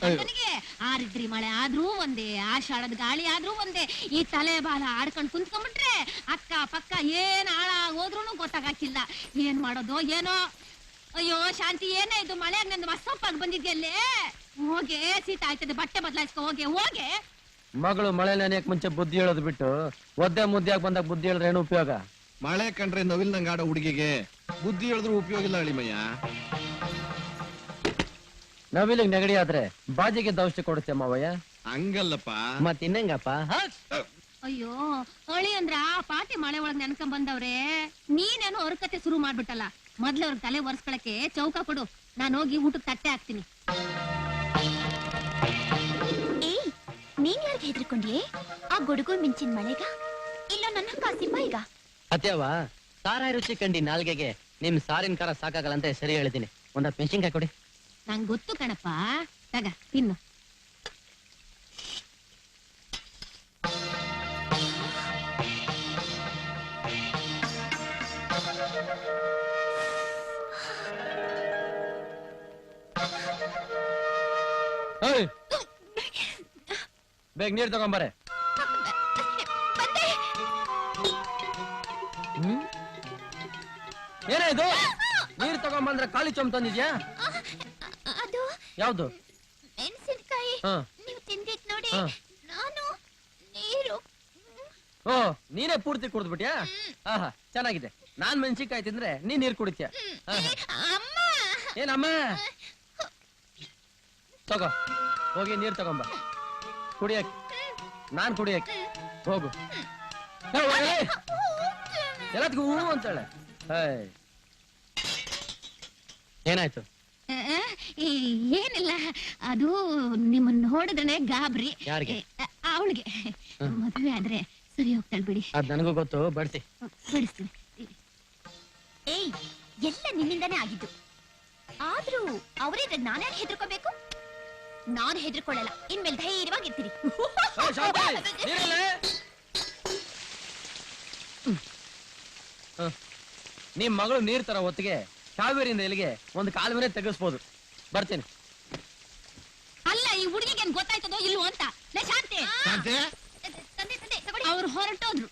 ನನ್ನ ಗಂಡನಿಗೆ ಆರಿದ್ರಿ ಮಳೆ ಆದ್ರೂ ಒಂದೇ, ಆಷಾಢದ ಗಾಳಿ ಆದ್ರೂ ಒಂದೇ. ಈ ತಲೆ ಬಾಲ ಆಡ್ಕೊಂಡ್ ಕುಂತ್ಕೊಂಡ್ಬಿಟ್ರೆ ಅಕ್ಕ ಪಕ್ಕ ಏನ್ ಹಾಳಾಗೋದ್ರೂ ಗೊತ್ತಾಗಕ್ಕಿಲ್ಲ. ಏನ್ ಮಾಡೋದು ಏನೋ. ಅಯ್ಯೋ ಶಾಂತಿ, ಏನೇ ಇದು ಮಳೆ ನಂದು ಮಸ್ತಪ್ಪಾಗಿ ಬಂದಿದ್ಯಲ್ಲೇ. ಹೋಗೆ ಶೀತ ಆಯ್ತದೆ, ಬಟ್ಟೆ ಬದಲಾಯಿಸ್ಕೊ ಹೋಗೆ ಹೋಗೆ. ಮಗಳು ಮಳೆ ನೆನೆಯಕ್ ಮುಂಚೆ ಬುದ್ಧಿ ಹೇಳೋದು ಬಿಟ್ಟು ಒದ್ದೆ ಮುದ್ದಿಯಾಗಿ ಬಂದಾಗ ಬುದ್ಧಿ ಹೇಳಿದ್ರೆ ಏನು ಉಪಯೋಗ? ಮಳೆ ಕಂಡ್ರೆ ನವಿಲ್ನಂಗ ಆಡೋ ಹುಡುಗಿಗೆ ಬುದ್ಧಿ ಹೇಳಿದ್ರು ಉಪಯೋಗ ಇಲ್ಲ ಅಳಿಮಯ್ಯ. ನವಿಲಿಗೆ ನೆಗಡಿ ಆದ್ರೆ ಬಾಜಿಗೆ ಔಷಧಿ ಕೊಡುತ್ತೆ ಮಾವಯ್ಯ. ಹಂಗಲ್ಲಪ್ಪ. ಮತ್ ಇನ್ನೆಂಗಪ್ಪ? ಅಯ್ಯೋ ಅಳಿ ಅಂದ್ರ ಪಾಟಿ ಮಳೆ ಒಳಗ್ ನೆನ್ಕೊಂಡ್ ಬಂದವ್ರೆ. ನೀನೇನೋ ಅವ್ರ ಕತೆ ಶುರು ಮಾಡ್ಬಿಟ್ಟಲ್ಲ. ಮೊದ್ಲು ಅವ್ರ ತಲೆ ಒರ್ಸ್ಕೊಳಕ್ಕೆ ಚೌಕ ಕೊಡು, ನಾನು ಹೋಗಿ ಊಟಕ್ಕೆ ತಟ್ಟೆ ಹಾಕ್ತೀನಿ. ಏಯ್, ನೀನ್ ಯಾರಿಗೆ ಹೆದರ್ಕೊಂಡ್ಯೆ? ಆ ಗುಡುಗು ಮಿಂಚಿನ ಮಳೆಗ ಇಲ್ಲ ನನ್ನ ಕಾಸಿಪ್ಪ ಈಗ? ಅತ್ಯವ ಸಾರಾಯಿ ರುಚಿ ಕಂಡಿ ನಾಲ್ಗೆಗೆ ನಿಮ್ ಸಾರಿನ ಕಾರ ಸಾಕಾಗಲ್ಲ ಅಂತ ಸರಿ ಹೇಳಿದೀನಿ. ಒಂದ್ ಮೆಣಸಿನ್ಕಾಯಿ ಕೊಡಿ. ನಂಗ್ ಗೊತ್ತು ಕಣಪ್ಪ, ತಗ ತಿನ್ನು. ಬೇಗ ನೀರ್ ತಗೊಂಬಾರೆ. ಏನೇ ಇದು? ನೀರ್ ತಗೊಂಬಂದ್ರೆ ಖಾಲಿ ಚೊಂಬ್ ತಂದಿದ್ಯಾ? ಅದು ಯಾವ್ದು? ಮೆಣಸಿನಕಾಯಿ ನೀವು ತಿಂದಿದ್ ನೋಡಿ ನಾನು ನೀರು. ಓ, ನೀನೇ ಪೂರ್ತಿ ಕುಡಿದ್ಬಿಟ್ಯಾ? ಆಹಾ, ಚೆನ್ನಾಗಿದೆ. ನಾನ್ ಮೆಣಸಿನ್ಕಾಯಿ ತಿಂದ್ರೆ ನೀನ್ ನೀರ್ ಕುಡಿತ್ಯಾ? ಏನಮ್ಮ? ತಗೋ, ಹೋಗಿ ನೀರ್ ತಗೊಂಬ. ಕುಡಿಯಕ್ ನಾನ್ ಕುಡಿಯಕ್ ಹೋಗು. ಎಲ್ಲದಕ್ಕೂ ಹೂ ಅಂತಾಳೆ. ಏನಾಯ್ತು? ಏನಿಲ್ಲ, ಅದು ನಿಮ್ಮನ್ನ ನೋಡಿದ್ರೆ ಗಾಬ್ರಿ. ಯಾರಿಗೆ? ಅವಳಿಗೆ. ಮದುವೆ ಆದ್ರೆ ಸರಿ ಹೋಗ್ತಾಳೆ ಬಿಡಿ. ಅದ್ ನನಗೂ ಗೊತ್ತು, ಬಡ್ಸಿ ಬಿಡಿಸ್ತೀನಿ. ಏಯ್, ಎಲ್ಲ ನಿನ್ನಿಂದಾನೇ ಆಗಿದ್ದು. ಆದ್ರೂ ಅವರಿದ್ರೆ ನಾನ್ಯಾರು ಹೆದರ್ಕೋಬೇಕು? ನಾನು ಹೆದರ್ಕೊಳ್ಳಲ್ಲ. ಇನ್ಮೇಲೆ ಧೈರ್ಯವಾಗಿರ್ತೀರಿ. ನಿಮ್ ಮಗಳು ನೀರ್ ತರ ಹೊತ್ತಿಗೆ ಕಾವೇರಿಯಿಂದ ಇಲ್ಲಿಗೆ ಒಂದು ಕಾಲುವೆ ತೆಗಿಸ್ಬೋದು. ಬರ್ತೀನಿ. ಅಲ್ಲ, ಈ ಹುಡುಗಿಗೆ ಗೊತ್ತಾಯ್ತದೋ ಇಲ್ವೋ ಅಂತ. ಶಾಂತಿ, ಅವ್ರು ಹೊರಟೋದ್ರು.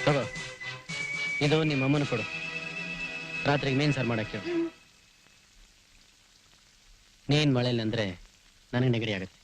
ತಗೋ, ಇದು ನಿಮ್ಮ ಅಮ್ಮನ ಕೊಡು. ರಾತ್ರಿಗೆ ಮೀನ್ ಸಾರು ಮಾಡಕ್ಕೆ. ನೀನ್ ಮಳೆಯಲ್ಲಿ ಅಂದ್ರೆ ನನಗೆ ನೆಗಡಿ ಆಗುತ್ತೆ.